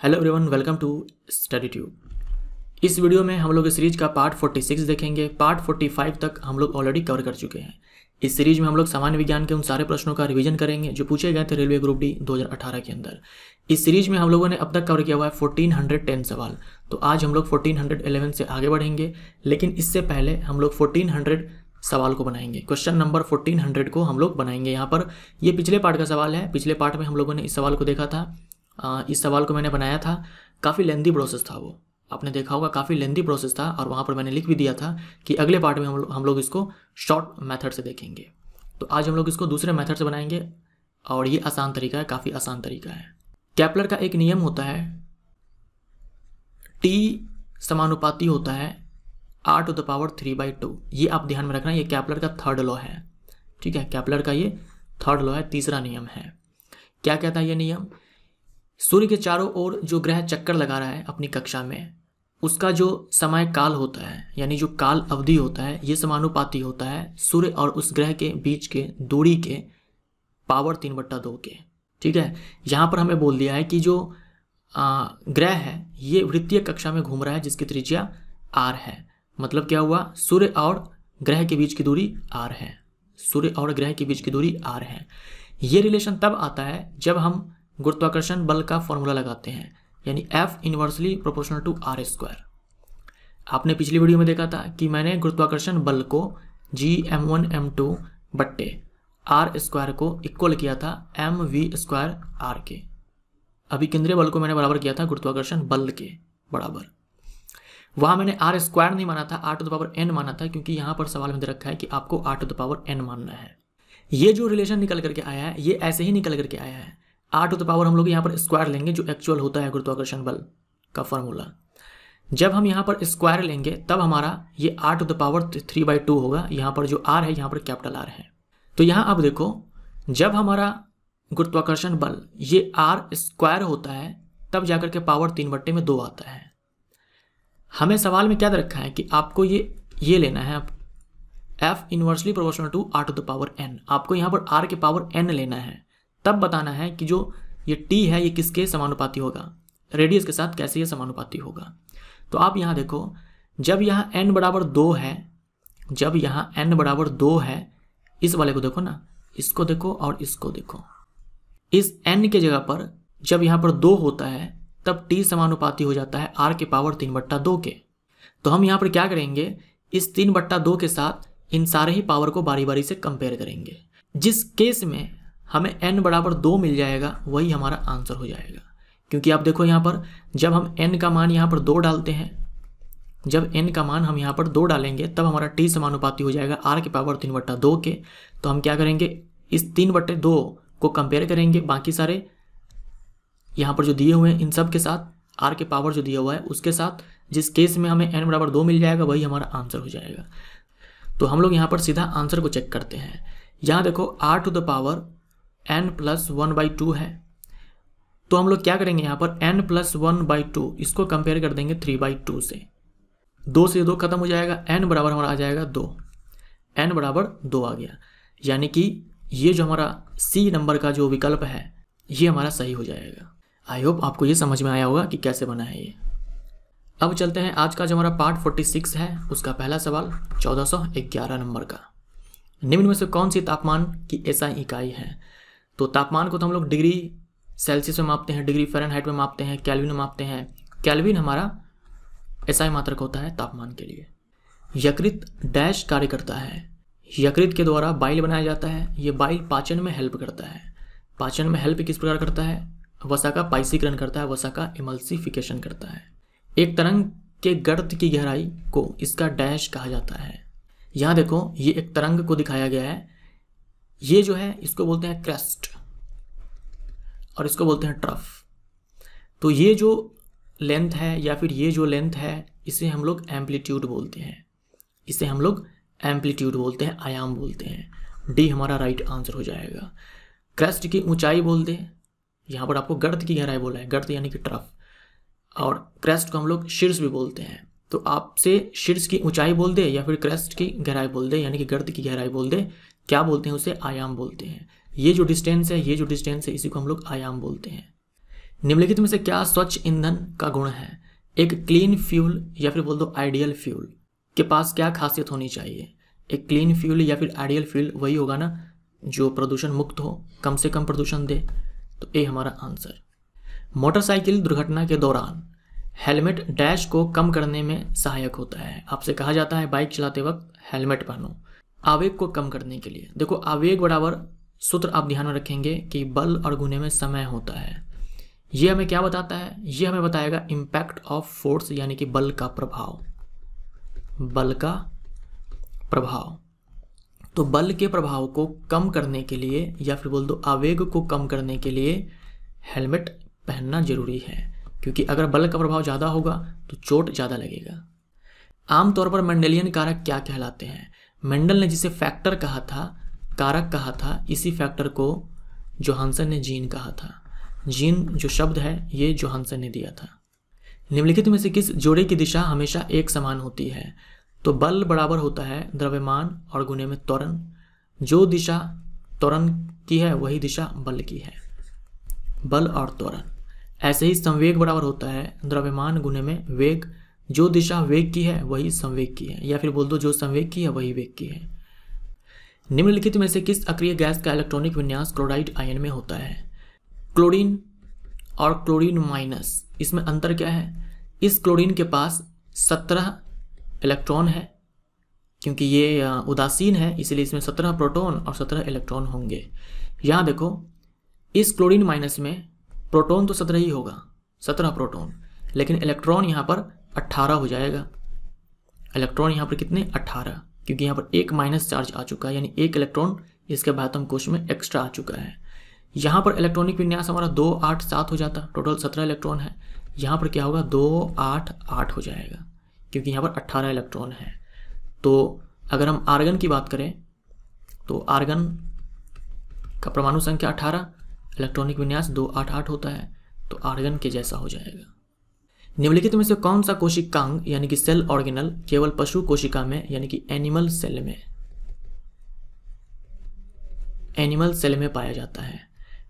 Hello everyone, welcome to study tube. इस video में हम लोग इस सीरीज का पार्ट 46 देखेंगे। पार्ट 45 तक हम लोग ऑलरेडी कवर कर चुके हैं। इस सीरीज में हम लोग सामान्य विज्ञान के उन सारे प्रश्नों का रिवीजन करेंगे जो पूछे गए थे रेलवे ग्रुप डी 2018 के अंदर। इस सीरीज में हम लोगों ने अब तक कवर किया हुआ है 1410 सवाल। तो आज हम लोग 1411 से आगे बढ़ेंगे, लेकिन इससे पहले हम लोग 1400 सवाल को बनाएंगे। क्वेश्चन नंबर 1400 को हम लोग बनाएंगे। यहाँ पर ये पिछले पार्ट का सवाल है। पिछले पार्ट में हम लोगों ने इस सवाल को देखा था। इस सवाल को मैंने बनाया था, काफ़ी लेंदी प्रोसेस था वो, आपने देखा होगा, काफ़ी लेंदी प्रोसेस था। और वहाँ पर मैंने लिख भी दिया था कि अगले पार्ट में हम लोग इसको शॉर्ट मेथड से देखेंगे। तो आज हम लोग इसको दूसरे मेथड से बनाएंगे और ये आसान तरीका है, काफ़ी आसान तरीका है। केपलर का एक नियम होता है, T समानुपाती होता है r⁻³ ये आप ध्यान में रखना। ये केपलर का थर्ड लॉ है, ठीक है। केपलर का ये थर्ड लॉ है, तीसरा नियम है। क्या कहता है ये नियम? सूर्य के चारों ओर जो ग्रह चक्कर लगा रहा है अपनी कक्षा में, उसका जो समय काल होता है, यानी जो काल अवधि होता है, ये समानुपाती होता है सूर्य और उस ग्रह के बीच के दूरी के पावर 3/2 के, ठीक है। यहाँ पर हमें बोल दिया है कि जो ग्रह है ये वृत्तीय कक्षा में घूम रहा है जिसकी त्रिज्या r है। मतलब क्या हुआ? सूर्य और ग्रह के बीच की दूरी r है। सूर्य और ग्रह के बीच की दूरी r है। ये रिलेशन तब आता है जब हम गुरुत्वाकर्षण बल का फॉर्मूला लगाते हैं, यानी F inversely proportional to r²। आपने पिछली वीडियो में देखा था कि मैंने गुरुत्वाकर्षण बल को Gm1m2 बट्टे r² को इक्वल किया था mv² के। अभी केंद्रीय बल को मैंने बराबर किया था गुरुत्वाकर्षण बल के बराबर। वहाँ मैंने r² नहीं माना था, r⁻n माना था, क्योंकि यहाँ पर सवाल में दे रखा है कि आपको r⁻n मानना है। ये जो रिलेशन निकल करके आया है ये ऐसे ही निकल करके आया है। r⁻ हम लोग यहाँ पर स्क्वायर लेंगे, जो एक्चुअल होता है गुरुत्वाकर्षण बल का फॉर्मूला। जब हम यहाँ पर स्क्वायर लेंगे तब हमारा ये r⁻³ होगा। यहाँ पर जो r है यहाँ पर कैपिटल R है। तो यहाँ आप देखो, जब हमारा गुरुत्वाकर्षण बल ये r² होता है तब जाकर के पावर 3/2 आता है। हमें सवाल में क्या दे रखा है कि आपको ये लेना है, F inversely proportional to r⁻n। आपको यहाँ पर r के पावर n लेना है, तब बताना है कि जो ये t है ये किसके समानुपाती होगा, रेडियस के साथ कैसे ये समानुपाती होगा। तो आप यहाँ देखो, जब यहाँ n बराबर 2 है, जब यहाँ n बराबर 2 है, इस वाले को देखो ना, इसको देखो और इसको देखो। इस n के जगह पर जब यहाँ पर 2 होता है तब t समानुपाती हो जाता है r के पावर 3/2 के। तो हम यहाँ पर क्या करेंगे, इस 3/2 के साथ इन सारे ही पावर को बारी बारी से कंपेयर करेंगे। जिस केस में हमें n बराबर 2 मिल जाएगा वही हमारा आंसर हो जाएगा। क्योंकि आप देखो यहाँ पर जब हम n का मान यहाँ पर 2 डालते हैं, जब n का मान हम यहाँ पर 2 डालेंगे तब हमारा t समानुपाती हो जाएगा r के पावर 3/2 के। तो हम क्या करेंगे, इस 3/2 को कंपेयर करेंगे बाकी सारे यहाँ पर जो दिए हुए हैं इन सब के साथ, r के पावर जो दिया हुआ है उसके साथ। जिस केस में हमें n बराबर 2 मिल जाएगा वही हमारा आंसर हो जाएगा। तो हम लोग यहाँ पर सीधा आंसर को चेक करते हैं। यहाँ देखो r⁻n+1/2 है, तो हम लोग क्या करेंगे, यहाँ पर n+1/2 इसको कंपेयर कर देंगे 3/2 से। 2 से 2 खत्म हो जाएगा, n बराबर हमारा आ जाएगा 2, n बराबर 2 आ गया। यानी कि ये जो हमारा C नंबर का जो विकल्प है ये हमारा सही हो जाएगा। आई होप आपको ये समझ में आया होगा कि कैसे बना है ये। अब चलते हैं आज का जो हमारा पार्ट 46 है उसका पहला सवाल 1411 नंबर का। निम्न में से कौन सी तापमान की SI इकाई है? तो तापमान को तो हम लोग डिग्री सेल्सियस में मापते हैं, डिग्री फ़ारेनहाइट में मापते हैं, केल्विन में मापते हैं। केल्विन हमारा SI मात्रक होता है तापमान के लिए। यकृत डैश कार्य करता है। यकृत के द्वारा बाइल बनाया जाता है। ये बाइल पाचन में हेल्प करता है। पाचन में हेल्प किस प्रकार करता है? वसा का पाइसीकरण करता है, वसा का इमल्सिफिकेशन करता है। एक तरंग के गर्त की गहराई को इसका डैश कहा जाता है। यहाँ देखो, ये एक तरंग को दिखाया गया है। ये जो है इसको बोलते हैं क्रेस्ट और इसको बोलते हैं ट्रफ। तो ये जो लेंथ है या फिर ये जो लेंथ है इसे हम लोग एम्पलीट्यूड बोलते हैं। इसे हम लोग एम्पलीट्यूड बोलते हैं, आयाम बोलते हैं। डी हमारा राइट आंसर हो जाएगा। क्रेस्ट की ऊंचाई बोल दे, यहाँ पर आपको गर्त की गहराई बोला है, गर्त यानी कि ट्रफ। और क्रेस्ट को हम लोग शीर्ष भी बोलते हैं। तो आपसे शीर्ष की ऊंचाई बोल दे या फिर क्रेस्ट की गहराई बोल दे, यानी कि गर्त की गहराई बोल दे, क्या बोलते हैं उसे? आयाम बोलते हैं। ये जो डिस्टेंस है, ये जो डिस्टेंस है, इसी को हम लोग आयाम बोलते हैं। निम्नलिखित में से क्या स्वच्छ ईंधन का गुण है? एक क्लीन फ्यूल या फिर बोल दो आइडियल फ्यूल के पास क्या खासियत होनी चाहिए? एक क्लीन फ्यूल या फिर आइडियल फ्यूल वही होगा ना जो प्रदूषण मुक्त हो, कम से कम प्रदूषण दे। तो ए हमारा आंसर। मोटरसाइकिल दुर्घटना के दौरान हेलमेट डैश को कम करने में सहायक होता है। आपसे कहा जाता है बाइक चलाते वक्त हेलमेट पहनो, आवेग को कम करने के लिए। देखो आवेग बराबर सूत्र आप ध्यान में रखेंगे कि बल और गुने में समय होता है। ये हमें क्या बताता है? ये हमें बताएगा इम्पैक्ट ऑफ फोर्स, यानी कि बल का प्रभाव। बल का प्रभाव, तो बल के प्रभाव को कम करने के लिए या फिर बोल दो आवेग को कम करने के लिए हेलमेट पहनना जरूरी है, क्योंकि अगर बल का प्रभाव ज़्यादा होगा तो चोट ज़्यादा लगेगा। आमतौर पर मेंडेलियन कारक क्या कहलाते हैं? मेंडल ने जिसे फैक्टर कहा था, कारक कहा था, इसी फैक्टर को जोहानसन ने जीन कहा था। जीन जो शब्द है ये जोहानसन ने दिया था। निम्नलिखित में से किस जोड़े की दिशा हमेशा एक समान होती है? तो बल बराबर होता है द्रव्यमान और गुने में त्वरण। जो दिशा त्वरण की है वही दिशा बल की है, बल और त्वरण। ऐसे ही संवेग बराबर होता है द्रव्यमान गुने में वेग। जो दिशा वेग की है वही संवेग की है, या फिर बोल दो जो संवेग की है वही वेग की है। निम्नलिखित में से किस अक्रिय गैस का इलेक्ट्रॉनिक विन्यास क्लोराइड आयन में होता है? क्लोरीन और क्लोरीन माइनस, इसमें अंतर क्या है? इस क्लोरीन के पास 17 इलेक्ट्रॉन है, क्योंकि ये उदासीन है इसलिए इसमें 17 प्रोटॉन और 17 इलेक्ट्रॉन होंगे। यहाँ देखो इस क्लोरीन माइनस में प्रोटॉन तो 17 ही होगा, 17 प्रोटॉन, लेकिन इलेक्ट्रॉन यहाँ पर 18 हो जाएगा। इलेक्ट्रॉन यहाँ पर कितने? 18, क्योंकि यहाँ पर एक माइनस चार्ज आ चुका है, यानी एक इलेक्ट्रॉन इसके बाह्यतम कोश में एक्स्ट्रा आ चुका है। यहाँ पर इलेक्ट्रॉनिक विन्यास हमारा 2 8 7 हो जाता, टोटल 17 इलेक्ट्रॉन है। यहाँ पर क्या होगा? 2 8 8 हो जाएगा, क्योंकि यहाँ पर 18 इलेक्ट्रॉन है। तो अगर हम आर्गन की बात करें तो आर्गन का परमाणु संख्या 18, इलेक्ट्रॉनिक विन्यास 2 8 8 होता है, तो आर्गन के जैसा हो जाएगा। निम्नलिखित में से कौन सा कोशिकांग यानी कि सेल ऑर्गेनल केवल पशु कोशिका में यानी कि एनिमल सेल में पाया जाता है?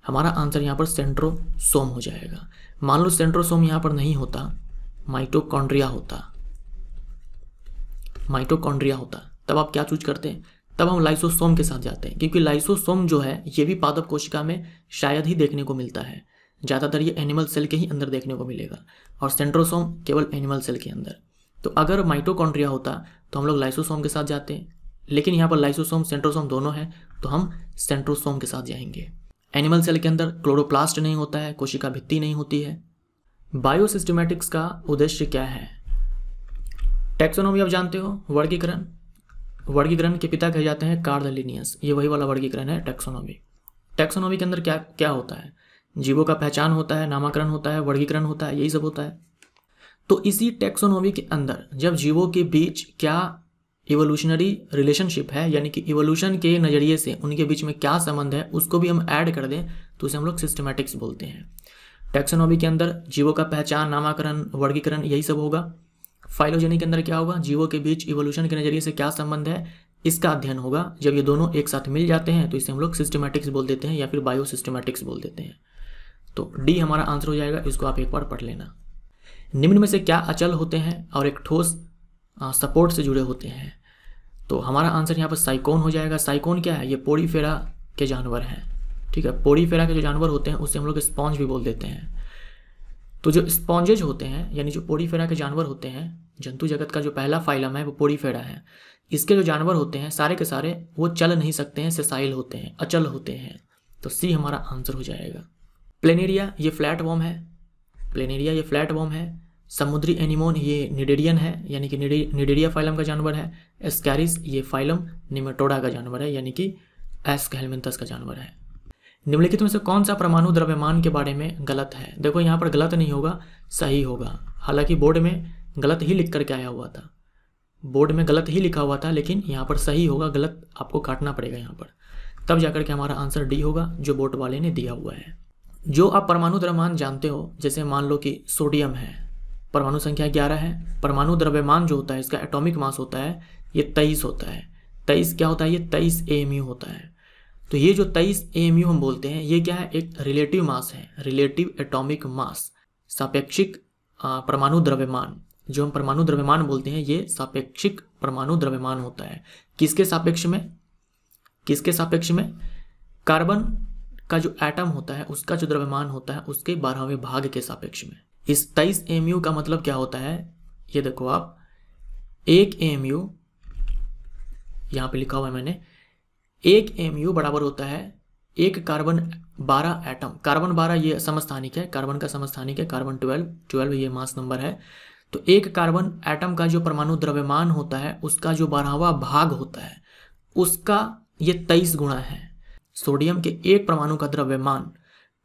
हमारा आंसर यहाँ पर सेंट्रोसोम हो जाएगा। मान लो सेंट्रोसोम यहाँ पर नहीं होता, माइटोकॉन्ड्रिया होता, तब आप क्या चूज करते हैं? तब हम लाइसोसोम के साथ जाते हैं, क्योंकि लाइसोसोम जो है ये भी पादप कोशिका में शायद ही देखने को मिलता है। ज़्यादातर ये एनिमल सेल के ही अंदर देखने को मिलेगा, और सेंट्रोसोम केवल एनिमल सेल के अंदर। तो अगर माइटोकॉन्ड्रिया होता तो हम लोग लाइसोसोम के साथ जाते हैं, लेकिन यहाँ पर लाइसोसोम सेंट्रोसोम दोनों है, तो हम सेंट्रोसोम के साथ जाएंगे। एनिमल सेल के अंदर क्लोरोप्लास्ट नहीं होता है, कोशिका भित्ति नहीं होती है। बायोसिस्टेमैटिक्स का उद्देश्य क्या है? टैक्सोनॉमी आप जानते हो, वर्गीकरण के पिता कहे जाते हैं कार्ल लिनियस। ये वही वाला वर्गीकरण है टैक्सोनॉमी। टैक्सोनॉमी के अंदर क्या क्या होता है? जीवों का पहचान होता है, नामकरण होता है, वर्गीकरण होता है, यही सब होता है। तो इसी टैक्सोनॉमी के अंदर जब जीवों के बीच क्या इवोल्यूशनरी रिलेशनशिप है, यानी कि इवोल्यूशन के नज़रिए से उनके बीच में क्या संबंध है, उसको भी हम ऐड कर दें तो उसे हम लोग सिस्टमैटिक्स बोलते हैं। टैक्सोनॉमी के अंदर जीवों का पहचान, नामकरण, वर्गीकरण यही सब होगा। फाइलोजेनी के अंदर क्या होगा? जीवों के बीच इवोल्यूशन के नज़रिए से क्या संबंध है, इसका अध्ययन होगा। जब ये दोनों एक साथ मिल जाते हैं तो इसे हम लोग सिस्टमैटिक्स बोल देते हैं या फिर बायोसिस्टमैटिक्स बोल देते हैं। तो डी हमारा आंसर हो जाएगा, इसको आप एक बार पढ़ लेना। निम्न में से क्या अचल होते हैं और एक ठोस सपोर्ट से जुड़े होते हैं? तो हमारा आंसर यहाँ पर साइकोन हो जाएगा। साइकोन क्या है? ये पोडीफेरा के जानवर हैं, ठीक है। पोडीफेरा के जो जानवर होते हैं उससे हम लोग स्पॉन्ज भी बोल देते हैं। तो जो स्पॉन्जेज होते हैं यानी जो पोडीफेरा के जानवर होते हैं, जंतु जगत का जो पहला फाइलम है वो पोडीफेरा है। इसके जो जानवर होते हैं सारे के सारे वो चल नहीं सकते हैं, सेसाइल होते हैं, अचल होते हैं। तो सी हमारा आंसर हो जाएगा। प्लेनेरिया ये फ्लैट वॉर्म है। समुद्री एनिमोन ये निडेरियन है, यानी कि निडेरिया फाइलम का जानवर है। एस्कैरिस ये फाइलम निमेटोडा का जानवर है, यानी कि एस्कहेलमिंथस का जानवर है। निम्नलिखित में से कौन सा परमाणु द्रव्यमान के बारे में गलत है? देखो यहाँ पर गलत नहीं होगा, सही होगा। हालांकि बोर्ड में गलत ही लिख करके आया हुआ था, बोर्ड में गलत ही लिखा हुआ था, लेकिन यहाँ पर सही होगा, गलत आपको काटना पड़ेगा यहाँ पर, तब जाकर के हमारा आंसर डी होगा जो बोर्ड वाले ने दिया हुआ है। जो आप परमाणु द्रव्यमान जानते हो, जैसे मान लो कि सोडियम है, परमाणु संख्या 11 है। परमाणु द्रव्यमान जो होता है इसका एटॉमिक मास होता है ये 23 होता है। 23 क्या होता है? ये 23 AMU होता है। तो ये जो 23 AMU हम बोलते हैं ये क्या है, एक रिलेटिव मास है, रिलेटिव एटॉमिक मास, सापेक्षिक परमाणु द्रव्यमान। जो हम परमाणु द्रव्यमान बोलते हैं ये सापेक्षिक परमाणु द्रव्यमान होता है। किसके सापेक्ष में, किसके सापेक्ष में, कार्बन का जो एटम होता है उसका जो द्रव्यमान होता है उसके 12वें भाग के सापेक्ष में। इस 23 AMU का मतलब क्या होता है, ये देखो आप, 1 AMU यहाँ पे लिखा हुआ है मैंने, 1 AMU बराबर होता है एक कार्बन 12 एटम। कार्बन 12 ये समस्थानिक है, कार्बन का समस्थानिक है, कार्बन 12 ये मास नंबर है। तो एक कार्बन एटम का जो परमाणु द्रव्यमान होता है उसका जो 12वां भाग होता है उसका ये 23 गुणा है। सोडियम के एक परमाणु का द्रव्यमान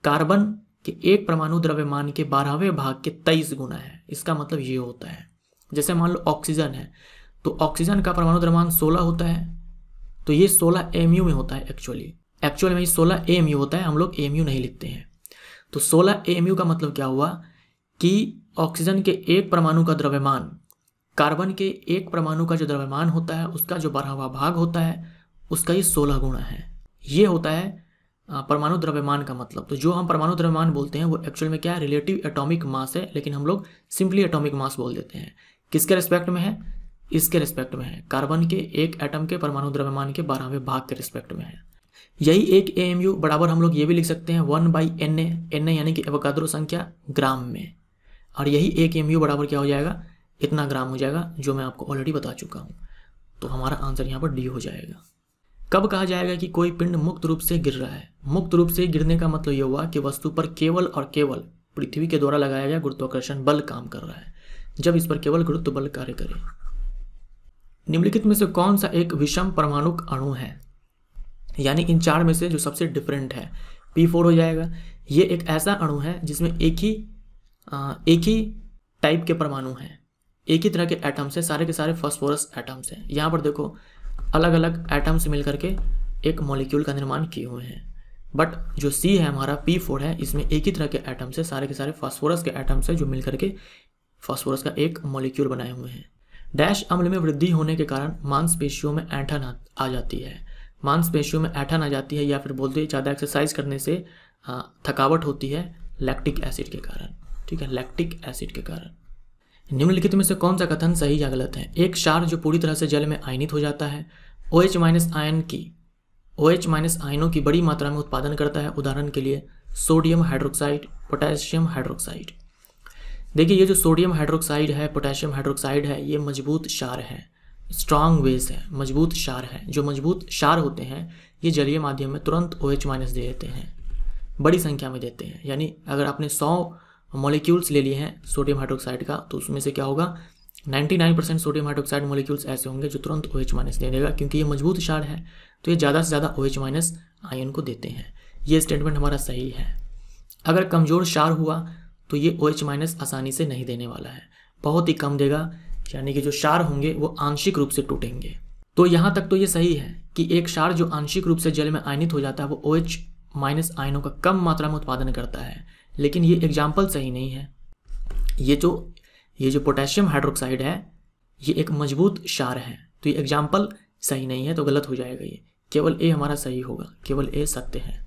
कार्बन के एक परमाणु द्रव्यमान के 12वें भाग के 23 गुना है। इसका मतलब ये होता है, जैसे मान लो ऑक्सीजन है तो ऑक्सीजन का परमाणु द्रव्यमान 16 होता है, तो ये 16 AMU में होता है। एक्चुअली में ये 16 AMU होता है, हम लोग AMU नहीं लिखते हैं। तो 16 AMU का मतलब क्या हुआ कि ऑक्सीजन के एक परमाणु का द्रव्यमान कार्बन के एक परमाणु का जो द्रव्यमान होता है उसका जो 12वां भाग होता है उसका ये 16 गुना है। ये होता है परमाणु द्रव्यमान का मतलब। तो जो हम परमाणु द्रव्यमान बोलते हैं वो एक्चुअल में क्या है, रिलेटिव एटॉमिक मास है, लेकिन हम लोग सिंपली एटॉमिक मास बोल देते हैं। किसके रिस्पेक्ट में है, इसके रिस्पेक्ट में है, कार्बन के एक एटम के परमाणु द्रव्यमान के 12वें भाग के रिस्पेक्ट में है। यही 1 AMU बराबर हम लोग ये भी लिख सकते हैं 1/Na, यानी कि एवोगाद्रो संख्या ग्राम में, और यही 1 AMU बराबर क्या हो जाएगा, इतना ग्राम हो जाएगा, जो मैं आपको ऑलरेडी बता चुका हूँ। तो हमारा आंसर यहाँ पर डी हो जाएगा। कब कहा जाएगा कि कोई पिंड मुक्त रूप से गिर रहा है? मुक्त रूप से गिरने का मतलब यह हुआ कि वस्तु पर केवल और केवल पृथ्वी के द्वारा लगाया गया गुरुत्वाकर्षण बल काम कर रहा है, जब इस पर केवल गुरुत्व बल कार्य करे। निम्नलिखित में से कौन सा एक विषम परमाणुक अणु है? यानी इन 4 में से जो सबसे डिफरेंट है, P4 हो जाएगा। ये एक ऐसा अणु है जिसमें एक ही टाइप के परमाणु हैं, एक ही तरह के एटम्स है, सारे के सारे फास्फोरस एटम्स हैं। यहाँ पर देखो अलग अलग एटम्स मिलकर के एक मॉलिक्यूल का निर्माण किए हुए हैं, बट जो C है हमारा P4 है, इसमें एक ही तरह के एटम्स है, सारे के सारे फास्फोरस के एटम्स है जो मिलकर के फास्फोरस का एक मॉलिक्यूल बनाए हुए हैं। डैश अम्ल में वृद्धि होने के कारण मांसपेशियों में ऐंठन आ जाती है। मांसपेशियों में ऐंठन आ जाती है या फिर बोलते हैं ज़्यादा एक्सरसाइज करने से थकावट होती है लैक्टिक एसिड के कारण। ठीक है, लैक्टिक एसिड के कारण। निम्नलिखित में से कौन सा कथन सही या गलत है? एक क्षार जो पूरी तरह से जल में आयनित हो जाता है, OH- आयनों की बड़ी मात्रा में उत्पादन करता है। उदाहरण के लिए सोडियम हाइड्रोक्साइड, पोटेशियम हाइड्रोक्साइड। देखिए ये जो सोडियम हाइड्रोक्साइड है, पोटेशियम हाइड्रोक्साइड है, ये मजबूत क्षार है, स्ट्रॉन्ग बेस है, मजबूत क्षार है। जो मजबूत क्षार होते हैं ये जलीय माध्यम में तुरंत OH- दे देते हैं, बड़ी संख्या में देते हैं। यानी अगर आपने 100 मॉलिक्यूल्स ले लिए हैं सोडियम हाइड्रोक्साइड का, तो उसमें से क्या होगा, 99% सोडियम हाइड्रोक्साइड मॉलिक्यूल्स ऐसे होंगे जो तुरंत OH- दे देगा, क्योंकि ये मजबूत क्षार है तो ये ज़्यादा से ज़्यादा OH- आयन को देते हैं। ये स्टेटमेंट हमारा सही है। अगर कमज़ोर क्षार हुआ तो ये OH- आसानी से नहीं देने वाला है, बहुत ही कम देगा, यानी कि जो क्षार होंगे वो आंशिक रूप से टूटेंगे। तो यहाँ तक तो ये सही है कि एक क्षार जो आंशिक रूप से जल में आयनित हो जाता है वो OH- आयनों का कम मात्रा में उत्पादन करता है, लेकिन ये एग्जाम्पल सही नहीं है। ये जो पोटेशियम हाइड्रोक्साइड है ये एक मजबूत क्षार है, तो ये एग्जाम्पल सही नहीं है, तो गलत हो जाएगा। ये केवल ए हमारा सही होगा, केवल ए सत्य है।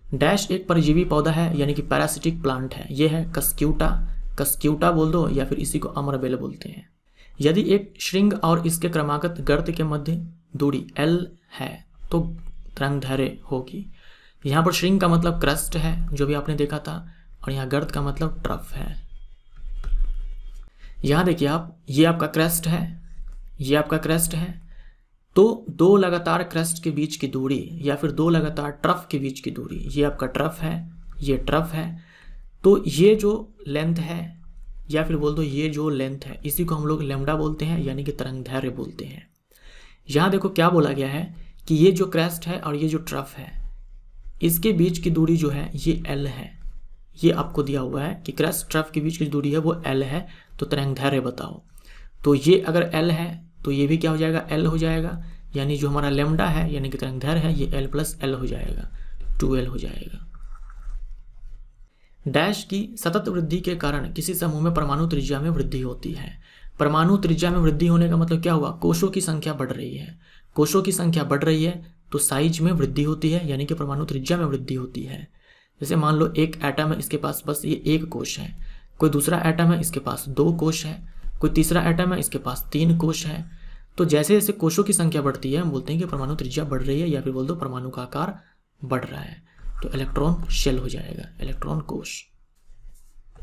डैश एक परजीवी पौधा है, यानी कि पैरासिटिक प्लांट है। ये है कस्क्यूटा बोल दो, या फिर इसी को अमरबेल बोलते हैं। यदि एक श्रृंग और इसके क्रमागत गर्त के मध्य दूरी L है तो तरंगदैर्घ्य होगी। यहाँ पर श्रृंग का मतलब क्रस्ट है, जो भी आपने देखा था, और यहाँ गर्त का मतलब ट्रफ है। यहाँ देखिए आप, ये आपका क्रस्ट है, ये आपका क्रस्ट है, तो 2 लगातार क्रस्ट के बीच की दूरी या फिर 2 लगातार ट्रफ के बीच की दूरी, ये आपका ट्रफ है, ये ट्रफ है। तो ये जो लेंथ है या फिर बोल दो ये जो लेंथ है, इसी को हम लोग लैम्डा बोलते हैं, यानी कि तरंगदैर्घ्य बोलते हैं। यहाँ देखो क्या बोला गया है कि ये जो क्रस्ट है और ये जो ट्रफ है, इसके बीच की दूरी जो है ये L है। ये आपको दिया हुआ है कि क्रस्ट ट्रफ के बीच की दूरी है वो L है, तो तरंगदैर्घ्य बताओ। तो ये अगर L है तो ये भी क्या हो जाएगा, L हो जाएगा, यानी जो हमारा लैम्डा है यानी कि तरंगदैर्घ्य है ये L + L हो जाएगा, 2L हो जाएगा। डैश की सतत वृद्धि के कारण किसी समूह में परमाणु त्रिज्या में वृद्धि होती है। परमाणु त्रिज्या में वृद्धि होने का मतलब क्या हुआ, कोषों की संख्या बढ़ रही है। कोषों की संख्या बढ़ रही है तो साइज में वृद्धि होती है, यानी कि परमाणु त्रिज्या में वृद्धि होती है। जैसे मान लो एक एटम है, इसके पास बस ये एक कोश है, कोई दूसरा एटम है इसके पास 2 कोश है, कोई तीसरा एटम है इसके पास 3 कोश है। तो जैसे जैसे कोशों की संख्या बढ़ती है हम बोलते हैं कि परमाणु त्रिज्या बढ़ रही है, या फिर बोल दो परमाणु का आकार बढ़ रहा है। तो इलेक्ट्रॉन शेल हो जाएगा, इलेक्ट्रॉन कोश।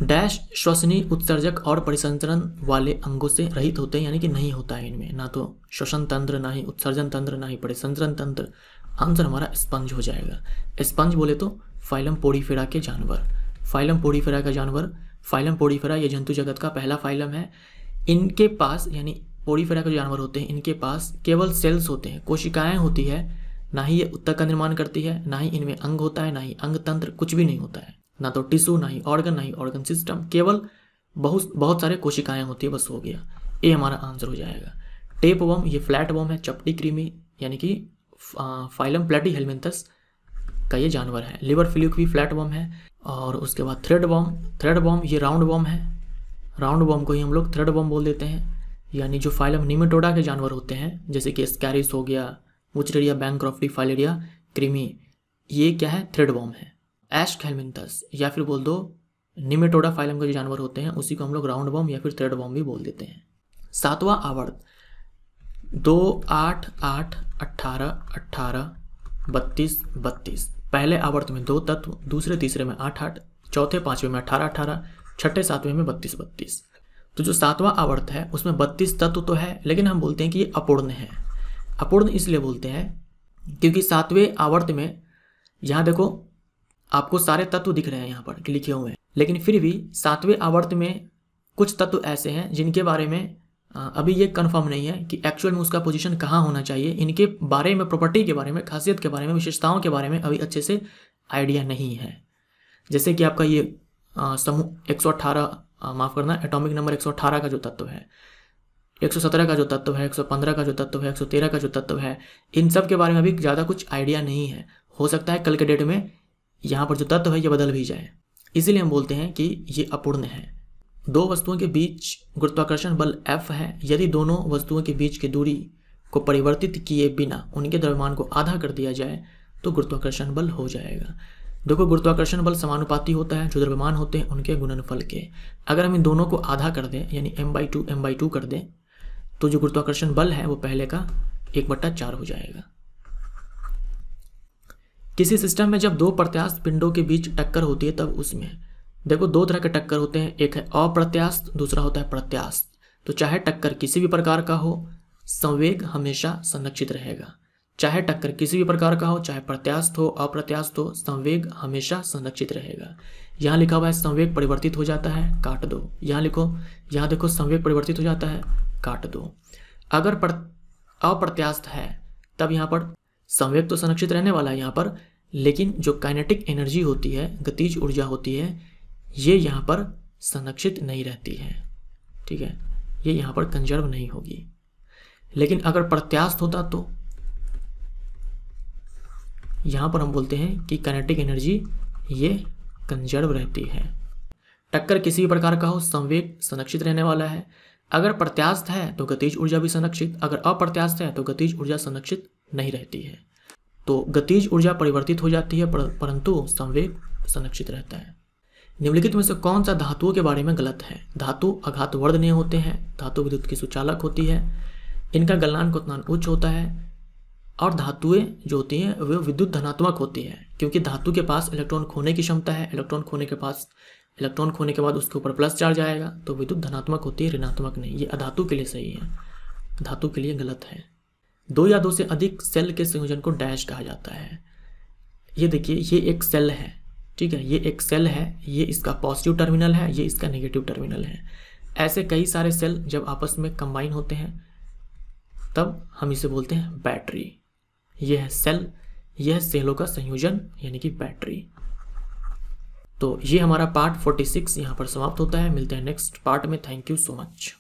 डैश श्वसनीय, उत्सर्जक और परिसंचरण वाले अंगों से रहित होते हैं, यानी कि नहीं होता है इनमें, ना तो श्वसन तंत्र, ना ही उत्सर्जन तंत्र, ना ही परिसंचरण तंत्र। आंसर हमारा स्पंज हो जाएगा। स्पंज बोले तो फाइलम पोडीफेरा के जानवर, फाइलम पोडीफेरा का जानवर, फाइलम पोडीफेरा ये जंतु जगत का पहला फाइलम है। इनके पास, यानी पोडीफेरा के जानवर होते हैं, इनके पास केवल सेल्स होते हैं, कोशिकाएं होती है, ना ही ये उत्तक का निर्माण करती है, ना ही इनमें अंग होता है, ना ही अंग तंत्र, कुछ भी नहीं होता है, ना तो टिश्यू, ना ही ऑर्गन, ना ही ऑर्गन सिस्टम, केवल बहुत सारे कोशिकाएं होती है, बस हो गया। ये हमारा आंसर हो जाएगा। टेप वर्म ये फ्लैट वर्म है, चपटी कृमि यानी कि फाइलम प्लेटीहेलमिन्थस का ये जानवर है। लिवर फ्लूक भी फ्लैट वर्म है। और उसके बाद थ्रेड वर्म ये राउंड वर्म है, राउंड वर्म को ही हम लोग थ्रेड वर्म बोल देते हैं। यानी जो फाइलम निमेटोडा के जानवर होते हैं, जैसे कि स्कैरिस हो गया, मुचरेरिया, बैंक्रॉफ्टी, फाइलेरिया, क्रीमी, ये क्या है, थ्रेड वर्म है। एस्कहेलमिन्थस या फिर बोल दो निमेटोडा फाइलम के जो जानवर होते हैं उसी को हम लोग राउंड वर्म या फिर थ्रेड वर्म भी बोल देते हैं। 7वां आवर्त 2, 8, 8, 18, 18, 32, 32। पहले आवर्त में 2 तत्व, दूसरे तीसरे में 8, 8, चौथे पांचवें में 18, 18, छठे सातवें में 32, 32। तो जो 7वां आवर्त है उसमें 32 तत्व तो है, लेकिन हम बोलते हैं कि ये अपूर्ण है। अपूर्ण इसलिए बोलते हैं क्योंकि 7वें आवर्त में, यहाँ देखो आपको सारे तत्व दिख रहे हैं यहाँ पर लिखे हुए हैं, लेकिन फिर भी 7वें आवर्त में कुछ तत्व ऐसे हैं जिनके बारे में अभी ये कंफर्म नहीं है कि एक्चुअल में उसका पोजीशन कहाँ होना चाहिए। इनके बारे में, प्रॉपर्टी के बारे में, खासियत के बारे में, विशेषताओं के बारे में अभी अच्छे से आइडिया नहीं है। जैसे कि आपका ये समूह 118, माफ़ करना, एटॉमिक नंबर 118 का जो तत्व है, 117 का जो तत्व है, 115 का जो तत्व है, 113 का जो तत्व है, इन सब के बारे में अभी ज़्यादा कुछ आइडिया नहीं है। हो सकता है कल के डेट में यहाँ पर जो तत्व है ये बदल भी जाए, इसीलिए हम बोलते हैं कि ये अपूर्ण है। 2 वस्तुओं के बीच गुरुत्वाकर्षण बल F है। यदि दोनों वस्तुओं के बीच की दूरी को परिवर्तित किए बिना उनके द्रव्यमान को आधा कर दिया जाए तो गुरुत्वाकर्षण बल हो जाएगा। देखो गुरुत्वाकर्षण बल समानुपाती होता है जो द्रव्यमान होते हैं उनके गुणनफल के। अगर हम इन दोनों को आधा कर दें, यानी m/2 कर दें, तो जो गुरुत्वाकर्षण बल है वो पहले का 1/4 हो जाएगा। किसी सिस्टम में जब 2 प्रत्यास्थ पिंडों के बीच टक्कर होती है तब उसमें, देखो 2 तरह के टक्कर होते हैं, एक है अप्रत्यास्थ, दूसरा होता है प्रत्यास्थ। तो चाहे टक्कर किसी भी प्रकार का हो, संवेग हमेशा संरक्षित रहेगा। चाहे टक्कर किसी भी प्रकार का हो, चाहे प्रत्यास्थ हो, अप्रत्यास्थ हो, संवेग हमेशा संरक्षित रहेगा। यहाँ लिखा हुआ है संवेग परिवर्तित हो जाता है, काट दो। यहाँ लिखो, यहाँ देखो संवेग परिवर्तित हो जाता है, काट दो। अगर अप्रत्यास्थ है तब यहाँ पर संवेग तो संरक्षित रहने वाला है यहाँ पर, लेकिन जो काइनेटिक एनर्जी होती है, गतिज ऊर्जा होती है, ये यहाँ पर संरक्षित नहीं रहती है। ठीक है, ये यहाँ पर कंजर्व नहीं होगी। लेकिन अगर प्रत्यास्थ होता तो यहाँ पर हम बोलते हैं कि काइनेटिक एनर्जी ये कंजर्व रहती है। टक्कर किसी भी प्रकार का हो, संवेग संरक्षित रहने वाला है। अगर प्रत्यास्थ है तो गतिज ऊर्जा भी संरक्षित, अगर अप्रत्यास्थ है तो गतिज ऊर्जा संरक्षित नहीं रहती है। तो गतिज ऊर्जा परिवर्तित हो जाती है परंतु संवेग संरक्षित रहता है। निम्नलिखित में से कौन सा धातुओं के बारे में गलत है? धातु आघातवर्धनीय होते हैं, धातु विद्युत की सुचालक होती है, इनका गलनांक उतना उच्च होता है, और धातुएं जो होती हैं वे विद्युत धनात्मक होती है क्योंकि धातु के पास इलेक्ट्रॉन खोने की क्षमता है। इलेक्ट्रॉन खोने के बाद उसके ऊपर प्लस चार्ज आएगा, तो विद्युत धनात्मक होती है, ऋणात्मक नहीं। ये अधातु के लिए सही है, धातु के लिए गलत है। 2 या 2 से अधिक सेल के संयोजन को डैश कहा जाता है। ये देखिए, ये एक सेल है, ठीक है, ये एक सेल है, ये इसका पॉजिटिव टर्मिनल है, ये इसका नेगेटिव टर्मिनल है। ऐसे कई सारे सेल जब आपस में कंबाइन होते हैं तब हम इसे बोलते हैं बैटरी। यह है सेल, यह सेलों का संयोजन यानी कि बैटरी। तो ये हमारा पार्ट 46 यहाँ पर समाप्त होता है। मिलते हैं नेक्स्ट पार्ट में। Thank you so much.